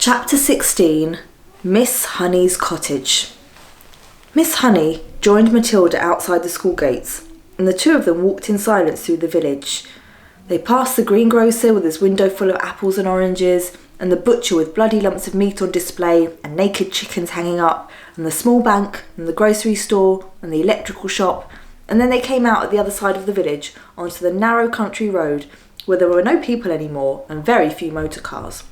Chapter 16. Miss Honey's Cottage. Miss Honey joined Matilda outside the school gates, and the two of them walked in silence through the village. They passed the greengrocer with his window full of apples and oranges, and the butcher with bloody lumps of meat on display and naked chickens hanging up, and the small bank, and the grocery store, and the electrical shop, and then they came out at the other side of the village onto the narrow country road where there were no people anymore and very few motor cars.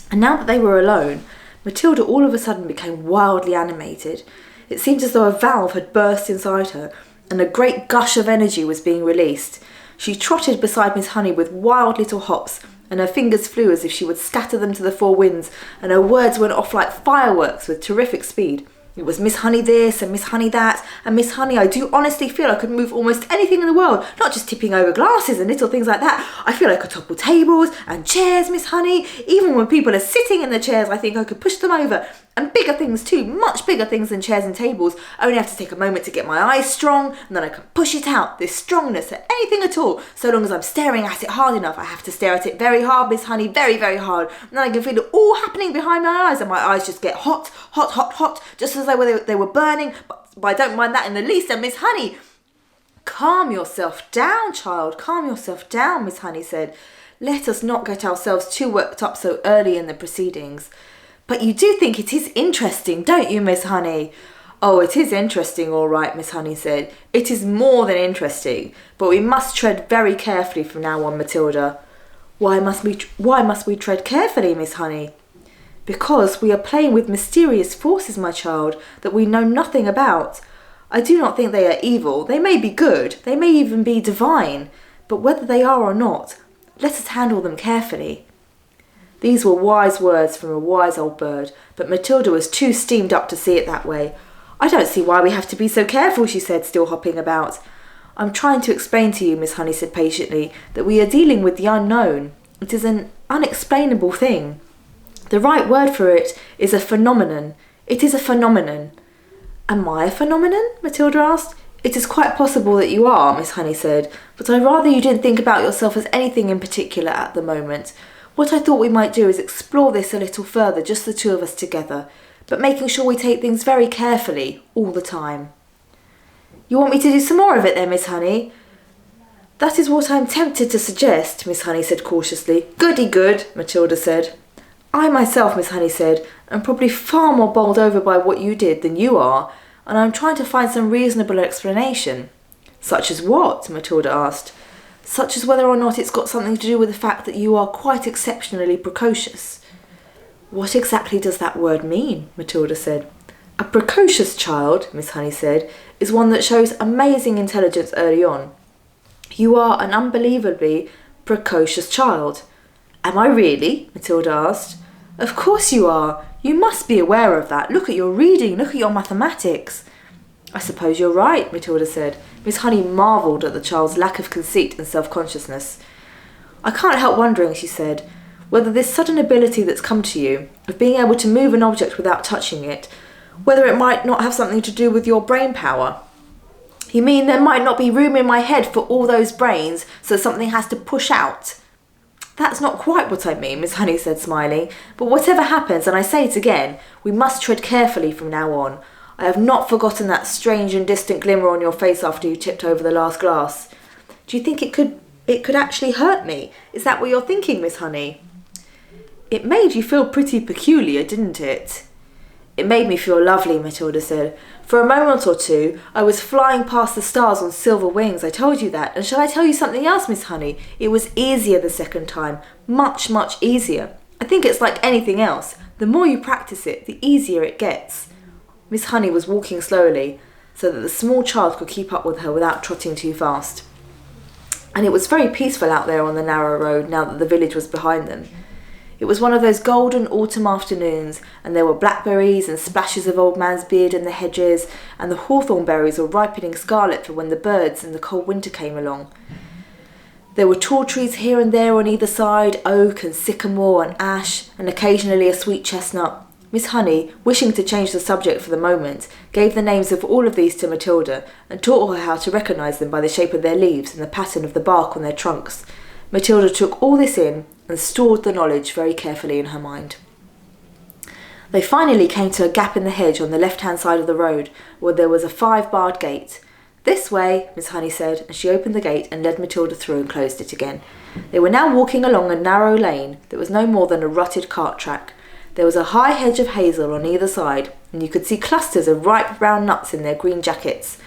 And now that they were alone, Matilda all of a sudden became wildly animated. It seemed as though a valve had burst inside her, and a great gush of energy was being released. She trotted beside Miss Honey with wild little hops, and her fingers flew as if she would scatter them to the four winds, and her words went off like fireworks with terrific speed. It was Miss Honey this and Miss Honey that, and Miss Honey, I do honestly feel I could move almost anything in the world, not just tipping over glasses and little things like that. I feel I could topple tables and chairs, Miss Honey. Even when people are sitting in the chairs, I think I could push them over. And bigger things too, much bigger things than chairs and tables. I only have to take a moment to get my eyes strong, and then I can push it out, this strongness, at anything at all. So long as I'm staring at it hard enough. I have to stare at it very hard, Miss Honey, very, very hard. And then I can feel it all happening behind my eyes, and my eyes just get hot, hot, hot, hot, just as though they were burning. But I don't mind that in the least, and Miss Honey... Calm yourself down, child, calm yourself down, Miss Honey said. Let us not get ourselves too worked up so early in the proceedings. But you do think it is interesting, don't you, Miss Honey? Oh, it is interesting, all right, Miss Honey said. It is more than interesting, but we must tread very carefully from now on, Matilda. Why must we tread carefully, Miss Honey? Because we are playing with mysterious forces, my child, that we know nothing about. I do not think they are evil. They may be good. They may even be divine. But whether they are or not, let us handle them carefully. These were wise words from a wise old bird, but Matilda was too steamed up to see it that way. I don't see why we have to be so careful, she said, still hopping about. I'm trying to explain to you, Miss Honey said patiently, that we are dealing with the unknown. It is an unexplainable thing. The right word for it is a phenomenon. It is a phenomenon. Am I a phenomenon? Matilda asked. It is quite possible that you are, Miss Honey said, but I'd rather you didn't think about yourself as anything in particular at the moment. What I thought we might do is explore this a little further, just the two of us together, but making sure we take things very carefully, all the time. You want me to do some more of it then, Miss Honey? That is what I'm tempted to suggest, Miss Honey said cautiously. Goody good, Matilda said. I myself, Miss Honey said, am probably far more bowled over by what you did than you are, and I'm trying to find some reasonable explanation. Such as what? Matilda asked. Such as whether or not it's got something to do with the fact that you are quite exceptionally precocious. What exactly does that word mean? Matilda said. A precocious child, Miss Honey said, is one that shows amazing intelligence early on. You are an unbelievably precocious child. Am I really? Matilda asked. Of course you are. You must be aware of that. Look at your reading, look at your mathematics. I suppose you're right, Matilda said. Miss Honey marvelled at the child's lack of conceit and self-consciousness. I can't help wondering, she said, whether this sudden ability that's come to you, of being able to move an object without touching it, whether it might not have something to do with your brain power. You mean there might not be room in my head for all those brains, so something has to push out? That's not quite what I mean, Miss Honey said, smiling. But whatever happens, and I say it again, we must tread carefully from now on. I have not forgotten that strange and distant glimmer on your face after you tipped over the last glass. Do you think it could actually hurt me? Is that what you're thinking, Miss Honey? It made you feel pretty peculiar, didn't it? It made me feel lovely, Matilda said. For a moment or two, I was flying past the stars on silver wings. I told you that. And shall I tell you something else, Miss Honey? It was easier the second time. Much, much easier. I think it's like anything else. The more you practice it, the easier it gets. Miss Honey was walking slowly, so that the small child could keep up with her without trotting too fast. And it was very peaceful out there on the narrow road now that the village was behind them. It was one of those golden autumn afternoons, and there were blackberries and splashes of old man's beard in the hedges, and the hawthorn berries were ripening scarlet for when the birds in the cold winter came along. There were tall trees here and there on either side, oak and sycamore and ash, and occasionally a sweet chestnut. Miss Honey, wishing to change the subject for the moment, gave the names of all of these to Matilda and taught her how to recognise them by the shape of their leaves and the pattern of the bark on their trunks. Matilda took all this in and stored the knowledge very carefully in her mind. They finally came to a gap in the hedge on the left-hand side of the road, where there was a 5-barred gate. "This way," Miss Honey said, and she opened the gate and led Matilda through and closed it again. They were now walking along a narrow lane that was no more than a rutted cart track. There was a high hedge of hazel on either side, and you could see clusters of ripe brown nuts in their green jackets.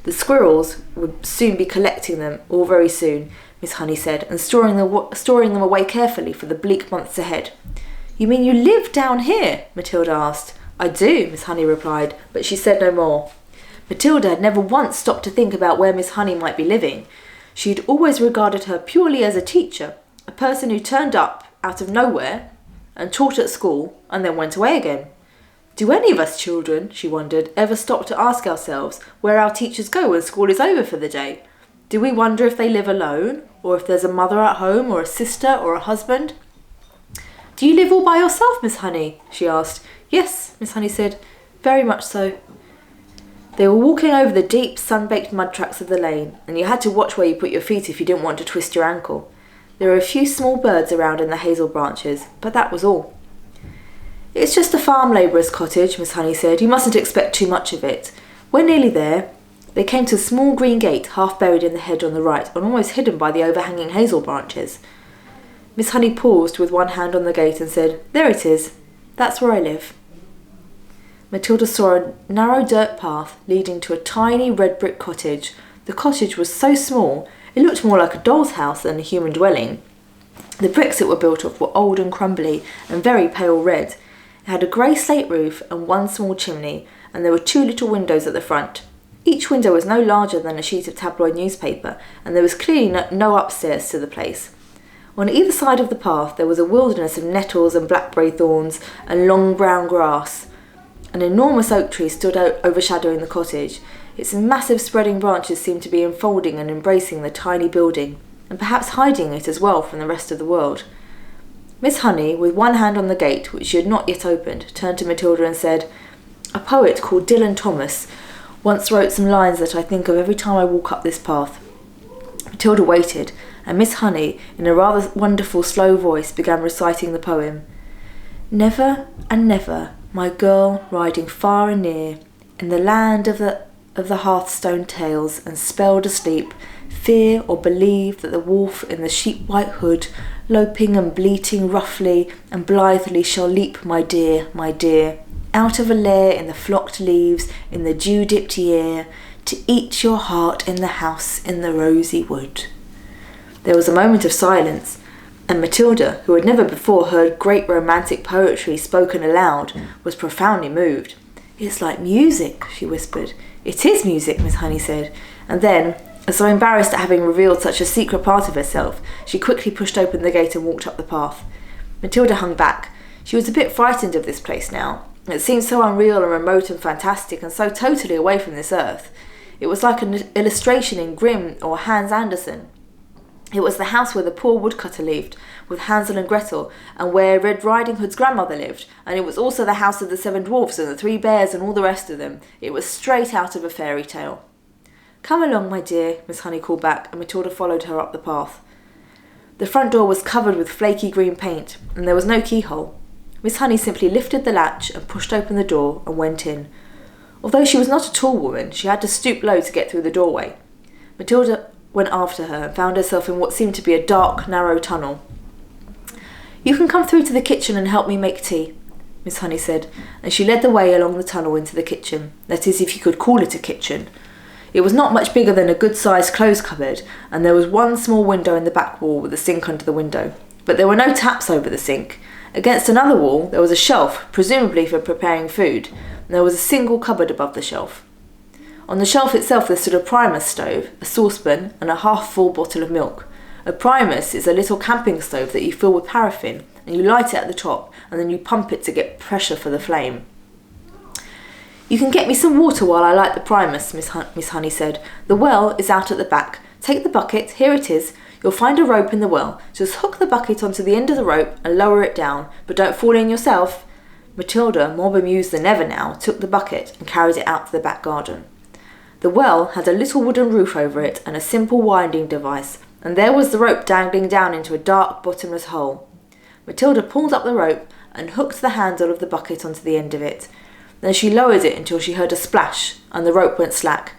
The squirrels would soon be collecting them, all very soon, Miss Honey said, and storing them away carefully for the bleak months ahead. "You mean you live down here?" Matilda asked. "I do," Miss Honey replied, but she said no more. Matilda had never once stopped to think about where Miss Honey might be living. She had always regarded her purely as a teacher, a person who turned up out of nowhere and taught at school and then went away again. Do any of us children, she wondered, ever stop to ask ourselves where our teachers go when school is over for the day? Do we wonder if they live alone, or if there's a mother at home, or a sister, or a husband? "Do you live all by yourself, Miss Honey?" she asked. "Yes," Miss Honey said, "very much so." They were walking over the deep, sun-baked mud tracks of the lane, and you had to watch where you put your feet if you didn't want to twist your ankle. There were a few small birds around in the hazel branches, but that was all. "It's just a farm labourer's cottage," Miss Honey said. "You mustn't expect too much of it. We're nearly there." They came to a small green gate, half buried in the hedge on the right and almost hidden by the overhanging hazel branches. Miss Honey paused with one hand on the gate and said, "There it is. That's where I live." Matilda saw a narrow dirt path leading to a tiny red brick cottage. The cottage was so small, it looked more like a doll's house than a human dwelling. The bricks it were built of were old and crumbly and very pale red. It had a grey slate roof and one small chimney, and there were 2 little windows at the front. Each window was no larger than a sheet of tabloid newspaper, and there was clearly no upstairs to the place. On either side of the path there was a wilderness of nettles and blackberry thorns and long brown grass. An enormous oak tree stood out overshadowing the cottage. Its massive spreading branches seemed to be enfolding and embracing the tiny building, and perhaps hiding it as well from the rest of the world. Miss Honey, with one hand on the gate, which she had not yet opened, turned to Matilda and said, "A poet called Dylan Thomas once wrote some lines that I think of every time I walk up this path." Matilda waited, and Miss Honey, in a rather wonderful slow voice, began reciting the poem. "Never and never, my girl, riding far and near, in the land of the hearthstone tales, and spelled asleep, fear or believe that the wolf in the sheep-white hood, loping and bleating roughly and blithely shall leap, my dear, out of a lair in the flocked leaves, in the dew-dipped year, to eat your heart in the house in the rosy wood." There was a moment of silence, and Matilda, who had never before heard great romantic poetry spoken aloud, was profoundly moved. "It's like music," she whispered. "It is music," Miss Honey said, and then, as though embarrassed at having revealed such a secret part of herself, she quickly pushed open the gate and walked up the path. Matilda hung back. She was a bit frightened of this place now. It seemed so unreal and remote and fantastic, and so totally away from this earth. It was like an illustration in Grimm or Hans Andersen. It was the house where the poor woodcutter lived, with Hansel and Gretel, and where Red Riding Hood's grandmother lived, and it was also the house of the 7 dwarfs and the 3 bears and all the rest of them. It was straight out of a fairy tale. "Come along, my dear," Miss Honey called back, and Matilda followed her up the path. The front door was covered with flaky green paint, and there was no keyhole. Miss Honey simply lifted the latch and pushed open the door and went in. Although she was not a tall woman, she had to stoop low to get through the doorway. Matilda went after her and found herself in what seemed to be a dark, narrow tunnel. "You can come through to the kitchen and help me make tea," Miss Honey said, and she led the way along the tunnel into the kitchen, that is, if you could call it a kitchen. It was not much bigger than a good-sized clothes cupboard, and there was one small window in the back wall with a sink under the window. But there were no taps over the sink. Against another wall there was a shelf, presumably for preparing food, and there was a single cupboard above the shelf. On the shelf itself there stood a primus stove, a saucepan, and a half-full bottle of milk. A primus is a little camping stove that you fill with paraffin, and you light it at the top, and then you pump it to get pressure for the flame. "You can get me some water while I light the primus," Miss Honey said. "The well is out at the back. Take the bucket, here it is. You'll find a rope in the well. Just hook the bucket onto the end of the rope and lower it down, but don't fall in yourself." Matilda, more bemused than ever now, took the bucket and carried it out to the back garden. The well had a little wooden roof over it and a simple winding device, and there was the rope dangling down into a dark, bottomless hole. Matilda pulled up the rope and hooked the handle of the bucket onto the end of it. Then she lowered it until she heard a splash and the rope went slack.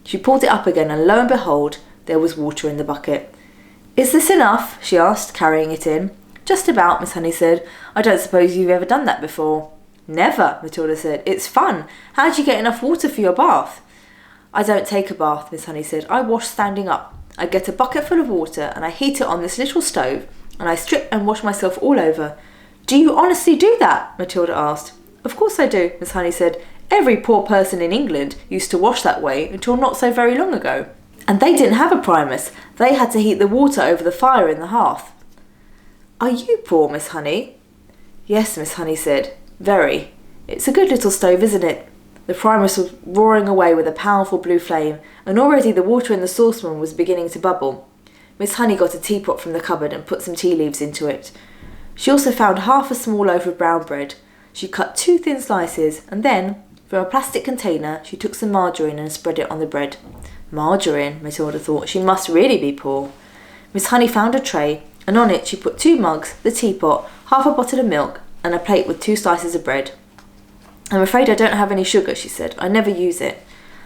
She pulled it up again and lo and behold, there was water in the bucket. "Is this enough?" she asked, carrying it in. "Just about," Miss Honey said. "I don't suppose you've ever done that before." "Never," Matilda said. "It's fun. How'd you get enough water for your bath?" "I don't take a bath," Miss Honey said. "I wash standing up. I get a bucket full of water and I heat it on this little stove and I strip and wash myself all over." "Do you honestly do that?" Matilda asked. "Of course I do," Miss Honey said. "Every poor person in England used to wash that way until not so very long ago. And they didn't have a primus. They had to heat the water over the fire in the hearth." "Are you poor, Miss Honey?" "Yes," Miss Honey said. "Very. It's a good little stove, isn't it?" The primus was roaring away with a powerful blue flame, and already the water in the saucepan was beginning to bubble. Miss Honey got a teapot from the cupboard and put some tea leaves into it. She also found half a small loaf of brown bread. She cut 2 thin slices, and then, from a plastic container, she took some margarine and spread it on the bread. Margarine, Matilda thought. She must really be poor. Miss Honey found a tray, and on it she put 2 mugs, the teapot, half a bottle of milk, and a plate with 2 slices of bread. "I'm afraid I don't have any sugar," she said. "I never use it."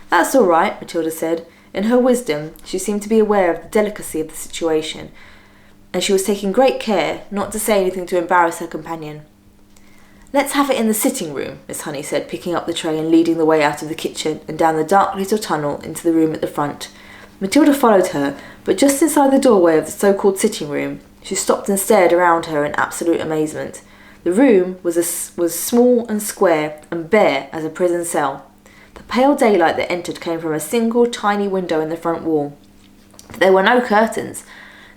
"That's all right," Matilda said. In her wisdom, she seemed to be aware of the delicacy of the situation, and she was taking great care not to say anything to embarrass her companion. "Let's have it in the sitting room," Miss Honey said, picking up the tray and leading the way out of the kitchen and down the dark little tunnel into the room at the front. Matilda followed her, but just inside the doorway of the so-called sitting room, she stopped and stared around her in absolute amazement. The room was small and square and bare as a prison cell. The pale daylight that entered came from a single tiny window in the front wall. There were no curtains.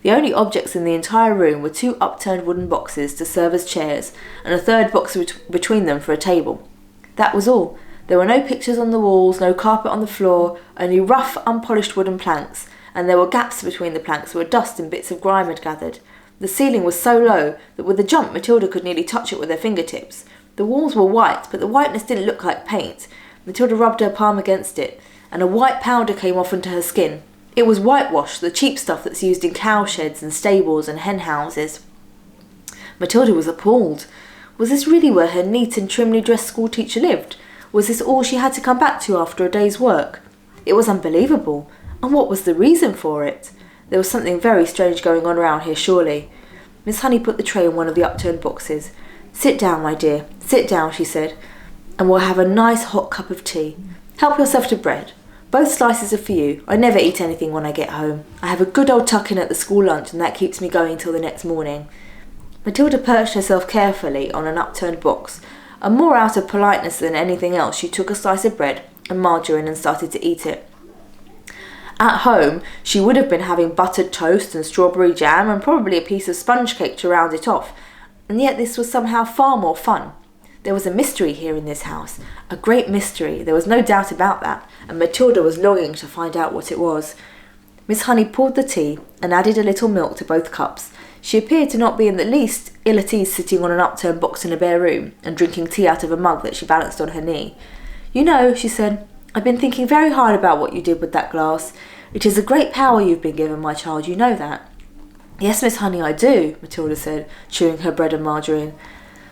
The only objects in the entire room were 2 upturned wooden boxes to serve as chairs, and a third box between them for a table. That was all. There were no pictures on the walls, no carpet on the floor, only rough, unpolished wooden planks, and there were gaps between the planks where dust and bits of grime had gathered. The ceiling was so low that with a jump Matilda could nearly touch it with her fingertips. The walls were white, but the whiteness didn't look like paint. Matilda rubbed her palm against it, and a white powder came off into her skin. It was whitewash, the cheap stuff that's used in cowsheds and stables and hen houses. Matilda was appalled. Was this really where her neat and trimly dressed schoolteacher lived? Was this all she had to come back to after a day's work? It was unbelievable. And what was the reason for it? There was something very strange going on around here, surely. Miss Honey put the tray in one of the upturned boxes. "Sit down, my dear, sit down," she said, "and we'll have a nice hot cup of tea. Help yourself to bread. Both slices are for you. I never eat anything when I get home. I have a good old tuck-in at the school lunch, and that keeps me going till the next morning." Matilda perched herself carefully on an upturned box, and more out of politeness than anything else she took a slice of bread and margarine and started to eat it. At home, she would have been having buttered toast and strawberry jam and probably a piece of sponge cake to round it off, and yet this was somehow far more fun. There was a mystery here in this house, a great mystery, there was no doubt about that, and Matilda was longing to find out what it was. Miss Honey poured the tea and added a little milk to both cups. She appeared to not be in the least ill at ease sitting on an upturned box in a bare room and drinking tea out of a mug that she balanced on her knee. "You know," she said, "I've been thinking very hard about what you did with that glass. It is a great power you've been given, my child, you know that." "Yes, Miss Honey, I do," Matilda said, chewing her bread and margarine.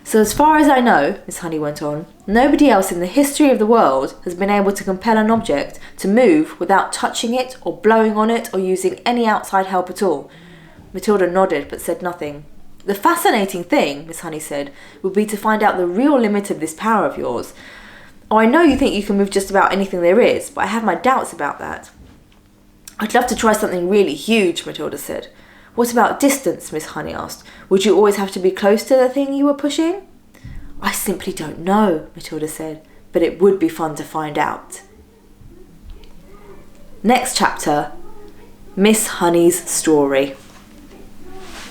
"So as far as I know," Miss Honey went on, "nobody else in the history of the world has been able to compel an object to move without touching it or blowing on it or using any outside help at all." Matilda nodded but said nothing. "The fascinating thing," Miss Honey said, "would be to find out the real limit of this power of yours. Oh, I know you think you can move just about anything there is, but I have my doubts about that." "I'd love to try something really huge," Matilda said. "What about distance?" Miss Honey asked. "Would you always have to be close to the thing you were pushing?" "I simply don't know," Matilda said, "but it would be fun to find out." Next chapter, Miss Honey's story.